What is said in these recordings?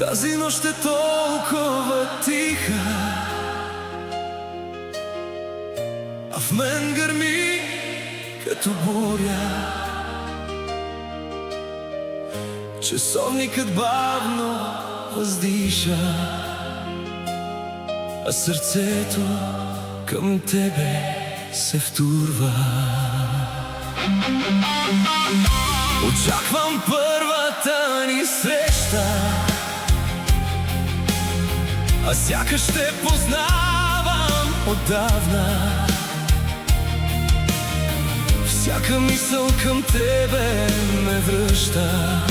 Тази нощ е толкова тиха, а в мен гърми като буря. Часовникът бавно въздиша, а сърцето към тебе се втурва. Очаквам първата ни среща, а сякаш те познавам отдавна. Всяка мисъл към тебе ме връща,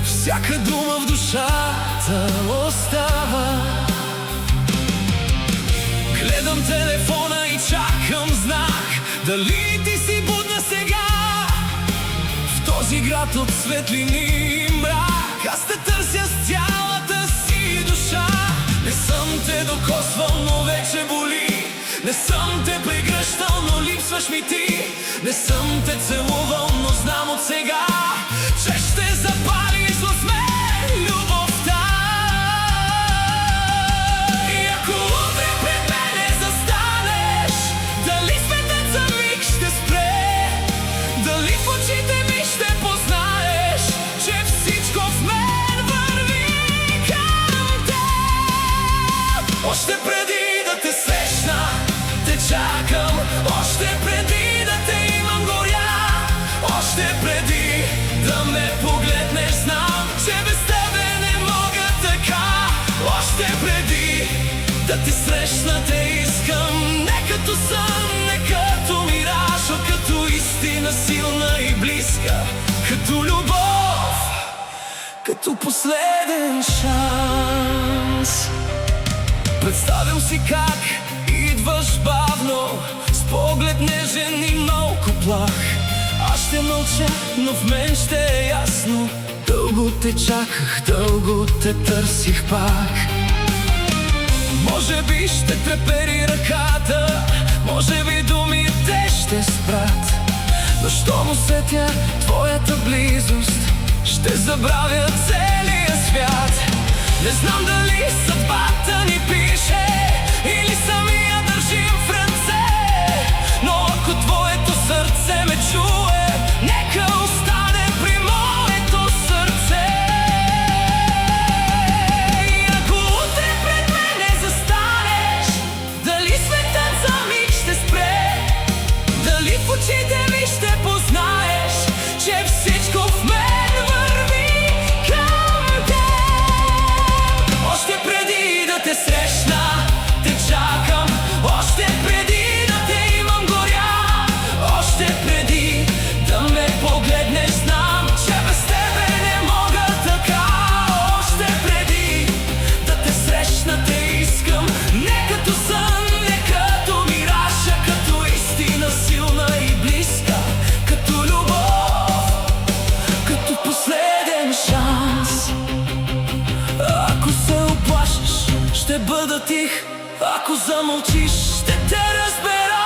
всяка дума в душата остава. Гледам телефона и чакам знак, дали ти си будна сега. В този град от светлини и мрак, аз те търся с цялата си душа. Не съм те докосвал, но вече боли. Не съм те прегръщал, но липсваш ми ти. Не съм те целувал, но знам от сега, че ще запалиш с мен любовта. И ако утре пред мене застанеш, дали светът за миг ще спре, дали в очите ми ще познаеш, че всичко в мен върви към теб. Още преди да те срещна, те чакам. Още преди да те имам горя, още преди да ме погледнеш, знам, че без тебе не мога така. Още преди да те срещна, те искам. Не като сън, не като мираж, а като истина силна и близка, като любов, като последен шанс. Представям си как идваш бавно, с поглед нежен и малко плах. Аз ще мълча, но в мен ще е ясно. Дълго те чаках, дълго те търсих пак. Може би ще трепери ръката, може би думите ще спрат, но щом усетя твоята близост, ще забравя целия свят. Не знам дали съдбата ни пише или самия държим в ръце, но ако твоето сърце ме чуе, нека остане при моето сърце. И ако утре пред мене застанеш, дали светът за миг ще спре, дали в очите ми ще познаеш, че всичко в мен върви към теб. Още преди да те срещна, те чакам. Още преди да те имам горя, още преди да ме погледнеш, знам, че без тебе не мога така. Още преди да те срещна, те искам. Не като сън, не като мираж, а като истина силна и близка, като любов, като последен шанс. Ако се оплашеш, ще бъда тих. Ако замълчиш, ще те разбера.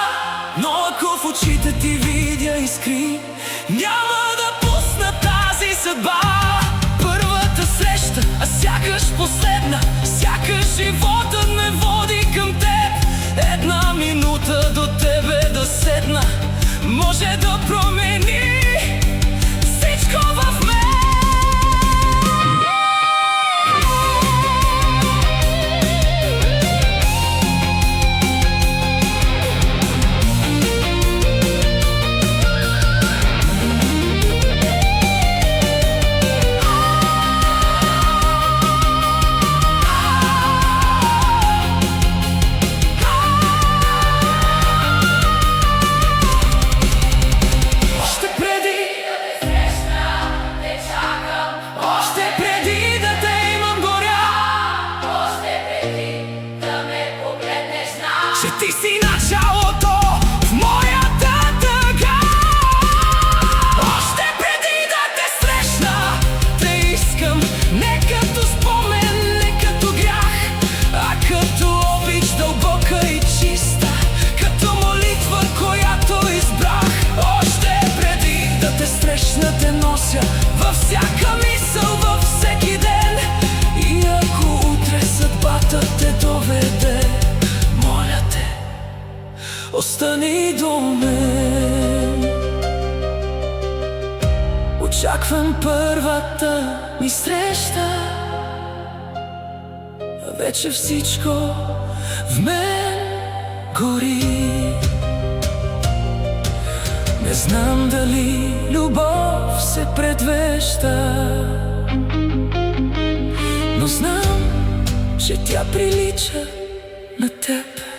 Но ако в очите ти видя искри, няма да пусна тази съдба. Първата среща, а сякаш последна, сякаш животът ме води към теб. Една минута до тебе да седна, може да промени всичко в мен. остани до мен. Очаквам първата ми среща, а вече всичко в мен гори. Не знам дали любов се предвеща, но знам, че тя прилича на теб.